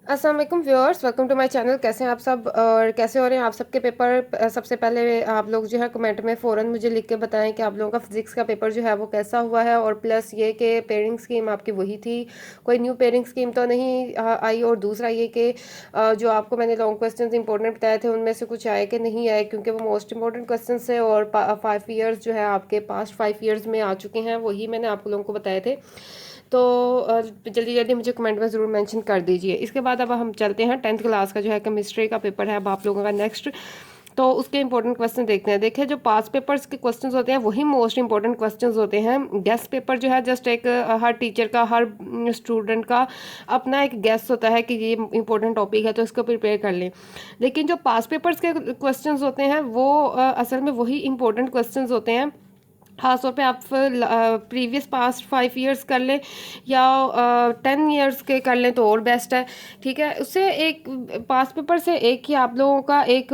अस्सलाम वालेकुम viewers, welcome to my channel. कैसे हैं आप सब और कैसे हो रहे हैं आप सबके पेपर? सबसे पहले आप लोग जो है कमेंट में फ़ौरन मुझे लिख के बताएं कि आप लोगों का फिजिक्स का पेपर जो है वो कैसा हुआ है, और प्लस ये कि पेयरिंग स्कीम आपकी वही थी, कोई न्यू पेयरिंग स्कीम तो नहीं आई। और दूसरा ये कि जो आपको मैंने लॉन्ग क्वेश्चन इंपॉर्टेंट बताए थे उनमें से कुछ आए कि नहीं आए, क्योंकि वो मोस्ट इंपॉर्टेंट क्वेश्चन है और 5 ईयर्स जो है आपके पास्ट 5 ईयर्स में आ चुके हैं, वही मैंने आप लोगों को बताए थे। तो जल्दी जल्दी मुझे कमेंट में ज़रूर मेंशन कर दीजिए। इसके बाद अब हम चलते हैं 10th क्लास का जो है केमिस्ट्री का पेपर है अब आप लोगों का नेक्स्ट। तो उसके इंपॉर्टेंट क्वेश्चन देखते हैं। देखिए, जो पास पेपर्स के क्वेश्चंस होते हैं वही मोस्ट इंपॉर्टेंट क्वेश्चंस होते हैं। गेस्ट पेपर जो है जस्ट एक हर टीचर का, हर स्टूडेंट का अपना एक गेस्ट होता है कि ये इंपॉर्टेंट टॉपिक है तो इसको प्रिपेयर कर लें। लेकिन जो पास पेपर्स के क्वेश्चंस होते हैं वो असल में वही इंपॉर्टेंट क्वेश्चंस होते हैं। खासतौर पे आप प्रीवियस पास्ट 5 ईयर्स कर लें या 10 ईयर्स के कर लें तो और बेस्ट है। ठीक है, उससे एक पास पेपर से एक ही आप लोगों का एक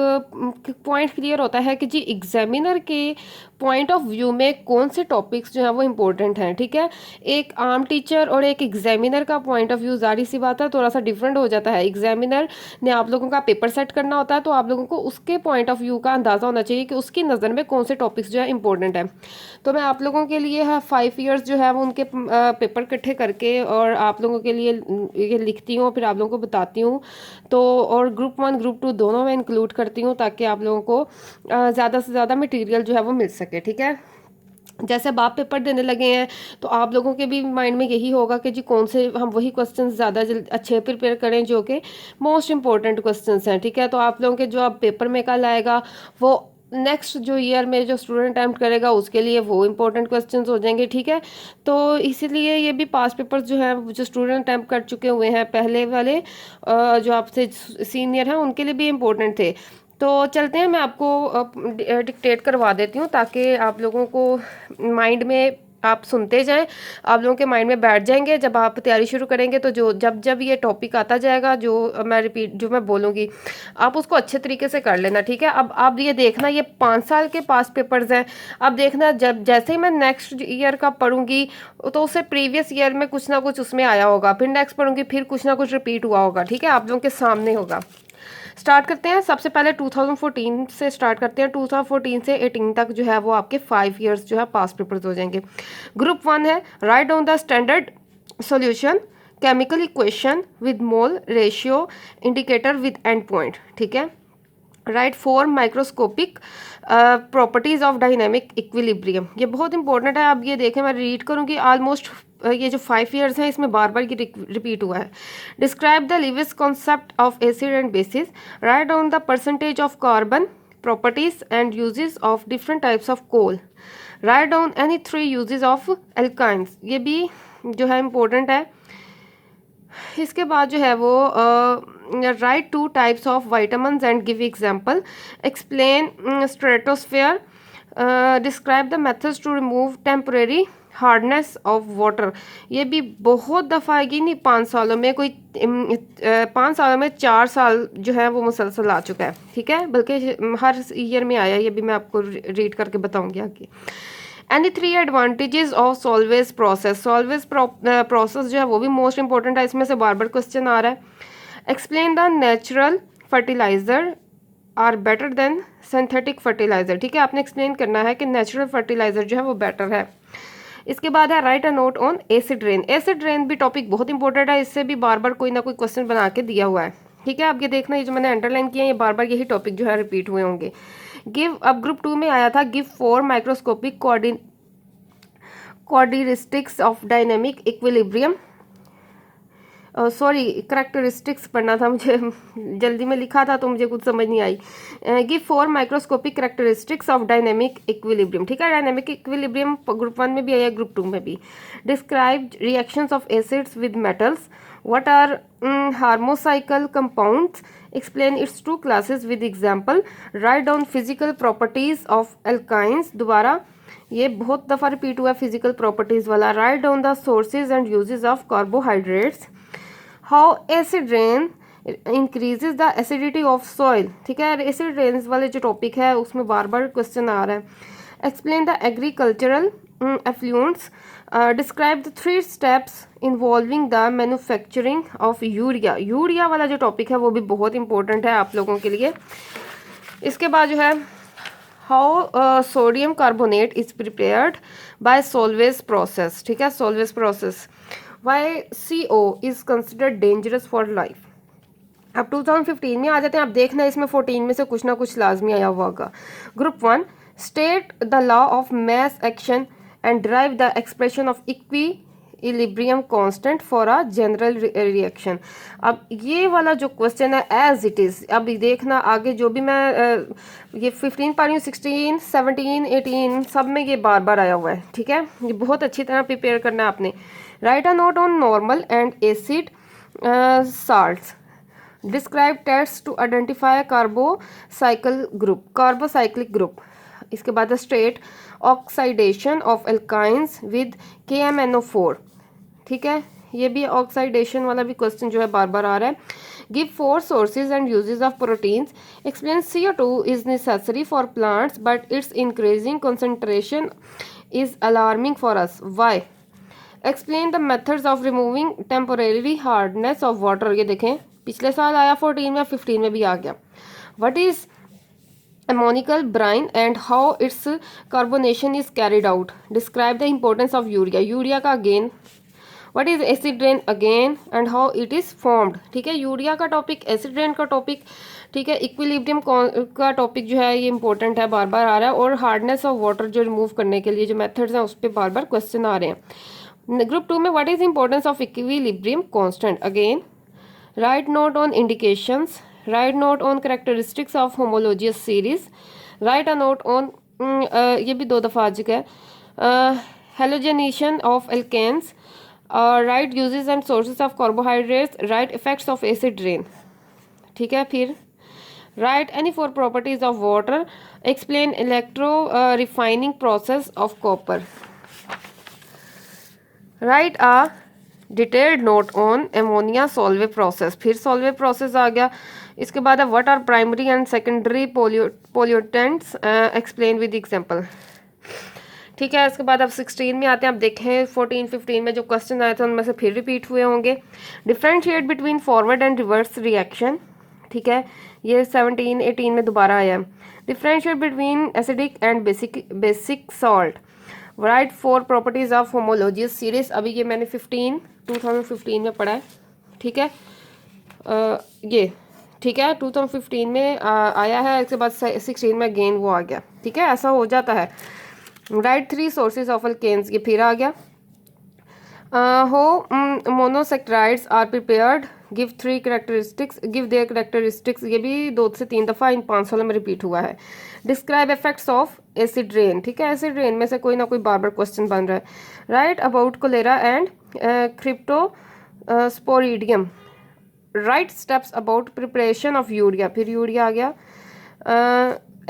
पॉइंट क्लियर होता है कि जी एग्जामिनर के पॉइंट ऑफ व्यू में कौन से टॉपिक्स जो हैं वो इम्पोर्टेंट हैं। ठीक है, एक आम टीचर और एक एग्जामिनर का पॉइंट ऑफ व्यू जारी सी बात है थोड़ा सा डिफरेंट हो जाता है। एग्जामिनर ने आप लोगों का पेपर सेट करना होता है तो आप लोगों को उसके पॉइंट ऑफ व्यू का अंदाज़ा होना चाहिए कि उसकी नज़र में कौन से टॉपिक्स जो है इंपॉर्टेंट है। तो मैं आप लोगों के लिए 5 ईयर्स जो है वो उनके पेपर इकट्ठे करके और आप लोगों के लिए ये लिखती हूँ, फिर आप लोगों को बताती हूँ। तो और ग्रुप 1 ग्रुप 2 दोनों में इंक्लूड करती हूँ ताकि आप लोगों को ज़्यादा से ज़्यादा मटेरियल जो है वो मिल सके। ठीक है, जैसे अब आप पेपर देने लगे हैं तो आप लोगों के भी माइंड में यही होगा कि जी कौन से हम वही क्वेश्चंस ज़्यादा अच्छे प्रिपेयर करें जो कि मोस्ट इंपॉर्टेंट क्वेश्चंस हैं। ठीक है, तो आप लोगों के जो अब पेपर में कल आएगा वो नेक्स्ट जो ईयर में जो स्टूडेंट अटेम्प्ट करेगा उसके लिए वो इंपॉर्टेंट क्वेश्चंस हो जाएंगे। ठीक है, तो इसीलिए ये भी पास पेपर्स जो है जो स्टूडेंट अटेम्प्ट कर चुके हुए हैं पहले वाले जो आपसे सीनियर हैं उनके लिए भी इम्पोर्टेंट थे। तो चलते हैं, मैं आपको डिक्टेट करवा देती हूँ ताकि आप लोगों को माइंड में आप सुनते जाएं, आप लोगों के माइंड में बैठ जाएंगे। जब आप तैयारी शुरू करेंगे तो जो जब जब ये टॉपिक आता जाएगा जो मैं बोलूँगी आप उसको अच्छे तरीके से कर लेना। ठीक है, अब आप ये देखना ये 5 साल के पास पेपर्स हैं। अब देखना जब जैसे ही मैं नेक्स्ट ईयर का पढ़ूंगी तो उससे प्रीवियस ईयर में कुछ ना कुछ उसमें आया होगा, फिर नेक्स्ट पढ़ूंगी फिर कुछ ना कुछ रिपीट हुआ होगा। ठीक है, आप लोगों के सामने होगा। स्टार्ट करते हैं, सबसे पहले 2014 से स्टार्ट करते हैं। 2014 से 18 तक जो है वो आपके 5 ईयर्स जो है पास पेपर्स हो जाएंगे। ग्रुप 1 है right down the standard solution chemical equation with mole ratio indicator with and point. ठीक है, right 4 microscopic properties of dynamic equilibrium. ये बहुत इंपॉर्टेंट है। अब ये देखें, मैं रीड करूंगी ऑलमोस्ट ये जो 5 ईयर्स हैं इसमें बार बार ये रिपीट हुआ है। Describe the Lewis concept of acid and bases, write down the percentage of carbon properties and uses of different types of coal, write down any 3 uses of alkynes. ये भी जो है इम्पोर्टेंट है। इसके बाद जो है वो write 2 types of vitamins and give example, explain stratosphere, describe the methods to remove temporary hardness of water. ये भी बहुत दफ़ा आएगी, नहीं 5 सालों में कोई 5 सालों में 4 साल जो है वो मुसलसल आ चुका है। ठीक है, बल्कि हर ईयर में आया, ये भी मैं आपको रीड करके बताऊंगी आगे। Any 3 advantages of salvage process. Salvage process जो है वो भी मोस्ट इंपॉर्टेंट है, इसमें से बार बार क्वेश्चन आ रहा है। Explain the natural fertilizer are better than synthetic fertilizer. ठीक है, आपने एक्सप्लेन करना है कि नेचुरल फर्टिलाइजर जो है वो बेटर है। इसके बाद है right a note on acid rain. Acid rain भी टॉपिक बहुत इंपॉर्टेंट है, इससे भी बार बार कोई ना कोई क्वेश्चन बना के दिया हुआ है। ठीक है, अब ये देखना ये जो मैंने अंडरलाइन किया है ये बार बार यही टॉपिक जो है रिपीट हुए होंगे। गिव, अब ग्रुप 2 में आया था give 4 microscopic coordinatics of dynamic equilibrium. Sorry, characteristics पढ़ना था मुझे, जल्दी में लिखा था तो मुझे कुछ समझ नहीं आई। Give 4 microscopic characteristics of dynamic equilibrium. ठीक है, डायनेमिक इक्विलिब्रियम ग्रुप 1 में भी आया, ग्रुप 2 में भी। Describe reactions of acids with metals, what are homocyclic compounds, explain its 2 classes with example, write down physical properties of alkynes. दोबारा ये बहुत दफ़ा रिपीट हुआ है फिजिकल प्रॉपर्टीज़ वाला। Write down the sources and uses of carbohydrates, how acid rain increases the acidity of soil. ठीक है, acid rains वाले जो टॉपिक है उसमें बार बार क्वेश्चन आ रहा है। Explain the agricultural effluents, describe the 3 steps involving the manufacturing of urea. Urea वाला जो टॉपिक है वो भी बहुत इंपॉर्टेंट है आप लोगों के लिए। इसके बाद जो है how sodium carbonate is prepared by Solvay process, ठीक है, Solvay process. Why CO is considered dangerous for life. अब 2015 में आ जाते हैं, आप देखना इसमें 14 में से कुछ ना कुछ लाजमी आया हुआ होगा। Group 1, state the law of mass action and drive the expression of equilibrium constant for a general reaction. अब ये वाला जो क्वेश्चन है एज इट इज़, अब देखना आगे जो भी मैं ये 15 पढ़ रही हूँ, 16, 17, 18 सब में ये बार बार आया हुआ है, ठीक है। ये बहुत अच्छी तरह प्रिपेयर करना है आपने। Write a note on normal and acid salts. Describe test to identify carbocyclic group. इसके बाद state oxidation of alkynes with KMnO4, ठीक है, ये भी ऑक्साइडेशन वाला भी क्वेश्चन जो है बार बार आ रहा है। Give 4 sources and uses of proteins. Explain CO2 is necessary for plants but its increasing concentration is alarming for us, why. Explain the methods of removing temporary hardness of water. ये देखें पिछले साल आया 14 में, 15 में भी आ गया। What is ammonical brine and how its carbonation is carried out. Describe the importance of urea. Urea का again. What is acid rain again and how it is formed. ठीक है, यूरिया का टॉपिक, एसिड रेन का topic, ठीक है, equilibrium का topic जो है ये इंपॉर्टेंट है, बार बार आ रहा है, और हार्डनेस ऑफ वाटर जो रिमूव करने के लिए जो मेथड्स हैं उस पर बार बार क्वेश्चन आ रहे हैं। ग्रुप 2 में what is importance of equilibrium constant again. Write note on indications. Write note on characteristics of homologous series. Write a note on, ये भी 2 दफ़ा आ चुका है, halogenation of alkenes. Write uses and sources of carbohydrates. Write effects of acid rain, ठीक है। फिर write any 4 properties of water. Explain electro refining process of copper. Write a detailed note on ammonia Solvay process. फिर Solvay process आ गया। इसके बाद है what are primary and secondary pollutants, explain with example, ठीक है। इसके बाद अब 16 में आते हैं। आप देखें 14, 15 में जो क्वेश्चन आए थे उनमें से फिर रिपीट हुए होंगे। Differentiate between forward and reverse reaction, ठीक है, ये 17, 18 में दोबारा आया है। Differentiate between acidic and basic salt. Write 4 properties of homologous series. अभी ये मैंने 2015 में पढ़ा है, ठीक है, ये ठीक है 2015 में आया है। इसके बाद 16 में अगेन वो आ गया, ठीक है, ऐसा हो जाता है। राइट 3 सोर्सेज ऑफ अल्केन्स, ये फिर आ गया। How monosaccharides are prepared, give 3 characteristics, give their characteristics, ये भी 2 से 3 दफ़ा इन 5 सालों में रिपीट हुआ है। Describe effects of acid rain, ठीक है, एसिड रेन में से कोई ना कोई बार बार क्वेश्चन बन रहा है। Write about cholera and cryptosporidium. Write steps about preparation of urea, फिर यूरिया आ गया।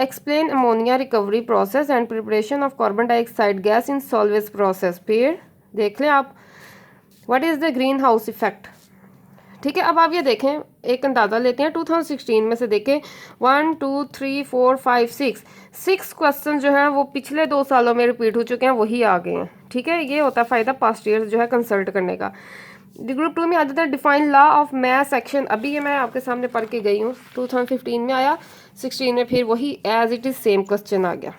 Explain ammonia recovery process and preparation of carbon dioxide gas in Solvay process, फिर देख लें आप what is the greenhouse effect, ठीक है। अब आप ये देखें, एक अंदाज़ा लेते हैं 2016 में से देखें 1 2 3 4 5 6 क्वेश्चन जो हैं वो पिछले 2 सालों में रिपीट हो चुके हैं, वही आ गए हैं, ठीक है। ये होता है फ़ायदा पास्ट ईयर जो है कंसल्ट करने का। ग्रुप 2 में आ जाता है define law of mass action. अभी ये मैं आपके सामने पढ़ के गई हूँ, 2015 में आया, 16 में फिर वही as it is same question आ गया।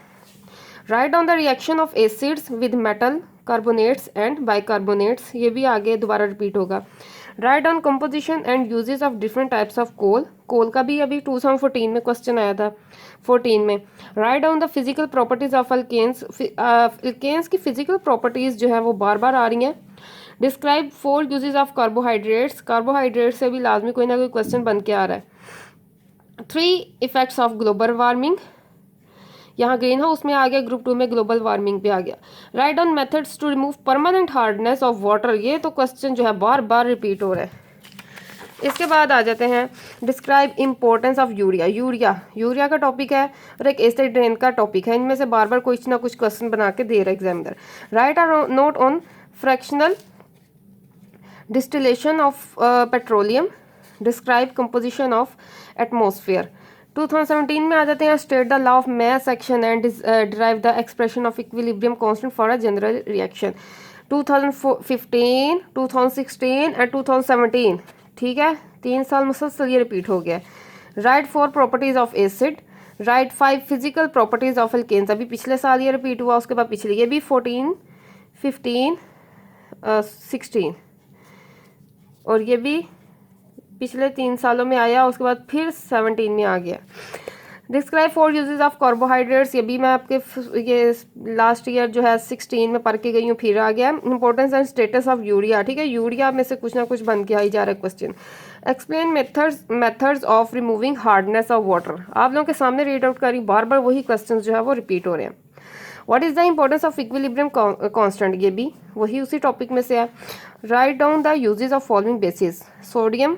Right on the reaction of acids with metal carbonates and bicarbonates, ये भी आगे दोबारा रिपीट होगा। Right on composition and uses of different types of coal, coal का भी अभी 2014 में क्वेश्चन आया था 14 में। Write on the physical properties of alkanes, alkanes की फिजिकल प्रॉपर्टीज जो है वो बार बार आ रही हैं। Describe 4 uses of carbohydrates, carbohydrate से भी लाजमी कोई ना कोई क्वेश्चन बन के आ रहा है। 3 इफेक्ट्स ऑफ ग्लोबल वार्मिंग, यहाँ ग्रीन हाउस में आ गया, ग्रुप 2 में ग्लोबल वार्मिंग पे आ गया। Right on methods to remove permanent hardness of water, ये तो क्वेश्चन जो है बार बार रिपीट हो रहा है। इसके बाद आ जाते हैं describe importance of urea. Urea का टॉपिक है और एक एसिड रेन का टॉपिक है, इनमें से बार बार कुछ ना कुछ क्वेश्चन बना के दे रहा है examiner. Write a note on fractional distillation of petroleum. Describe composition of atmosphere. 2017 में आ जाते हैं state the law of mass action and derive the expression of equilibrium constant for a general reaction. 2015, 2016 and 2017, ठीक है, 3 साल मुसलसल ये repeat हो गया। Write 4 properties of acid, write 5 physical properties of alkenes, अभी पिछले साल ये रिपीट हुआ, उसके बाद पिछले ये भी 14, 15, 16 और ये भी पिछले 3 सालों में आया, उसके बाद फिर 17 में आ गया। डिस्क्राइब 4 यूजेस ऑफ कार्बोहाइड्रेट्स, ये भी मैं आपके ये लास्ट ईयर जो है 16 में पढ़ के गई हूँ, फिर आ गया। Importance and status of urea, ठीक है, यूरिया में से कुछ ना कुछ बन के आ ही जा रहा है question. Explain methods of removing hardness of water, आप लोगों के सामने रीड आउट करी, बार बार वही क्वेश्चन जो है वो रिपीट हो रहे हैं। What is the importance of equilibrium constant, ये भी वही उसी टॉपिक में से है। Right down the uses of following basis, sodium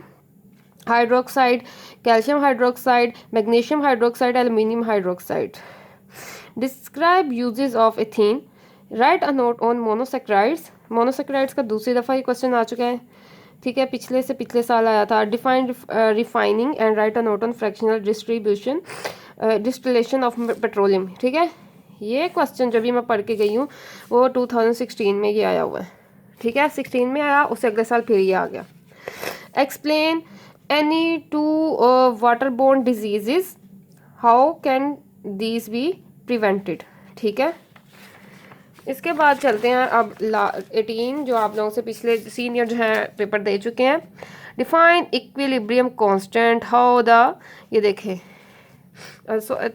hydroxide, calcium hydroxide, magnesium hydroxide, aluminium hydroxide. Describe uses of ethene, right a note on monosaccharides, monosaccharides का दूसरी दफ़ा ये क्वेश्चन आ चुका है, ठीक है, पिछले से पिछले साल आया था। Define refining and right a note on fractional distribution distillation of petroleum, ठीक है, ये क्वेश्चन जब भी मैं पढ़ के गई हूँ वो 2016 में ये आया हुआ है, ठीक है, 16 में आया, उससे अगले साल फिर ये आ गया। Explain any two water borne diseases, how can these be prevented, ठीक है। इसके बाद चलते हैं अब 18 जो आप लोगों से पिछले सीनियर जो है पेपर दे चुके हैं। Define equilibrium constant, how the, ये देखें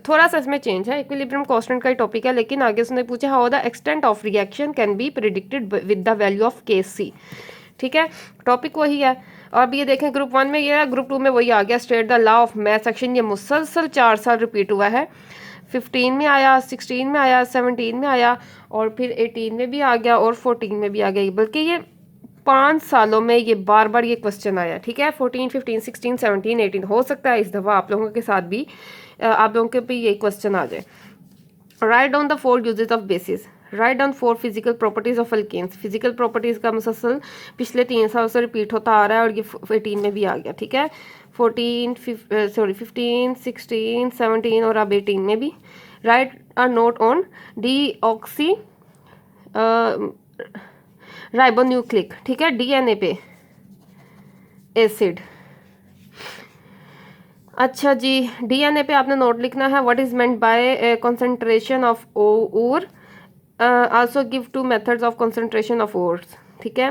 थोड़ा सा इसमें चेंज है, इक्विलिब्रियम कांस्टेंट का ही टॉपिक है, लेकिन आगे उसने पूछा how the extent of reaction can be predicted with the value of Kc, ठीक है, टॉपिक वही है। और अब ये देखें ग्रुप 1 में ये है, ग्रुप 2 में वही आ गया, state the law of math section, ये मुसलसल 4 साल रिपीट हुआ है, 15 में आया, 16 में आया, 17 में आया और फिर 18 में भी आ गया और 14 में भी आ गया, बल्कि ये 5 सालों में ये बार बार ये क्वेश्चन आया, ठीक है, 14, 15, 16, 17, 18, हो सकता है इस दफ़ा आप लोगों के साथ भी आप लोगों के भी यही क्वेश्चन आ जाए। Write down the 4 uses of bases, write down 4 physical properties of alkenes, physical properties का मुसलसल पिछले 3 साल से रिपीट होता आ रहा है और ये 18 में भी आ गया, ठीक है, 15, 16, 17 और अब 18 में भी। Right a note on deoxy ribonucleic, ठीक है, DNA पे एसिड। अच्छा जी, DNA पे आपने नोट लिखना है, what is meant by concentration of ore, also give 2 methods of concentration of ores, ठीक है।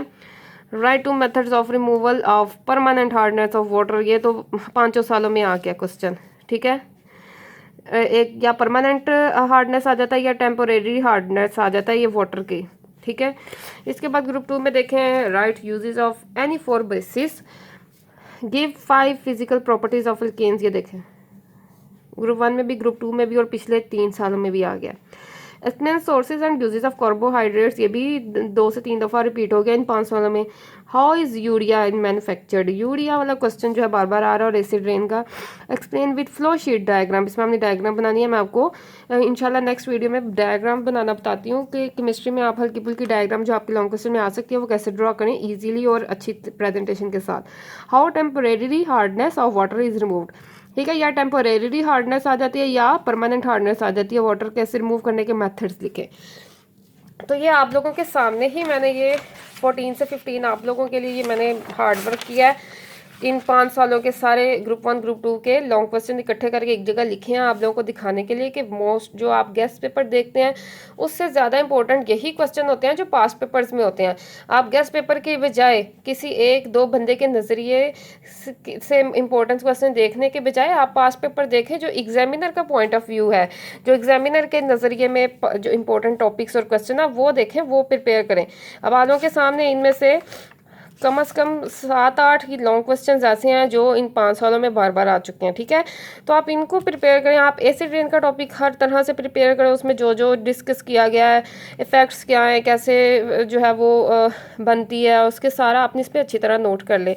Write 2 methods of removal of permanent hardness of water, ये तो 5 सालों में आ गया क्वेश्चन, ठीक है, एक या परमानेंट हार्डनेस आ जाता है या टेम्पोरेरी हार्डनेस आ जाता है ये वाटर की, ठीक है। इसके बाद ग्रुप 2 में देखें, write uses of any 4 bases, give 5 physical properties of alkenes, ये देखें ग्रुप 1 में भी, ग्रुप 2 में भी और पिछले 3 सालों में भी आ गया। Explain sources and uses of carbohydrates, ये भी 2 से 3 दफ़ा रिपीट हो गया इन 5 सालों में। How is urea in manufactured, urea वाला क्वेश्चन जो है बार बार आ रहा है, और एसिड रेन का। Explain with flow sheet diagram, इसमें हमने डायग्राम बनानी है, मैं आपको इंशाल्लाह नेक्स्ट वीडियो में डायग्राम बनाना बताती हूँ कि केमिस्ट्री में आप हल्की फुल्की डायग्राम जो आपके लॉन्ग क्वेश्चन में आ सकती है वो कैसे ड्रॉ करें ईजिली और अच्छी प्रेजेंटेशन के साथ। How temporary hardness of water is removed, ठीक है, या टेम्पोरेरी हार्डनेस आ जाती है या परमानेंट हार्डनेस आ जाती है, वाटर कैसे रिमूव करने के मेथड्स लिखे। तो ये आप लोगों के सामने ही मैंने ये 14 से 15 आप लोगों के लिए ये मैंने हार्ड वर्क किया है, इन 5 सालों के सारे ग्रुप 1 ग्रुप 2 के लॉन्ग क्वेश्चन इकट्ठे करके एक जगह लिखे हैं आप लोगों को दिखाने के लिए कि मोस्ट जो आप गेस्ट पेपर देखते हैं उससे ज़्यादा इंपॉर्टेंट यही क्वेश्चन होते हैं जो पास्ट पेपर्स में होते हैं। आप गेस्ट पेपर के बजाय किसी 1-2 बंदे के नज़रिए से इंपॉर्टेंट क्वेश्चन देखने के बजाय आप पास्ट पेपर देखें जो एग्जामिनर का पॉइंट ऑफ व्यू है, जो एग्जामिनर के नज़रिए में जो इंपॉर्टेंट टॉपिक्स और क्वेश्चन है वो देखें, वो प्रिपेयर करें। अब आप लोगों के सामने इनमें से कम से कम 7-8 ही लॉन्ग क्वेश्चंस ऐसे हैं जो इन 5 सालों में बार बार आ चुके हैं, ठीक है, तो आप इनको प्रिपेयर करें। आप एसिड रेन का टॉपिक हर तरह से प्रिपेयर करें, उसमें जो जो डिस्कस किया गया है, इफ़ेक्ट्स क्या हैं, कैसे जो है वो बनती है, उसके सारा अपने इस पर अच्छी तरह नोट कर लें।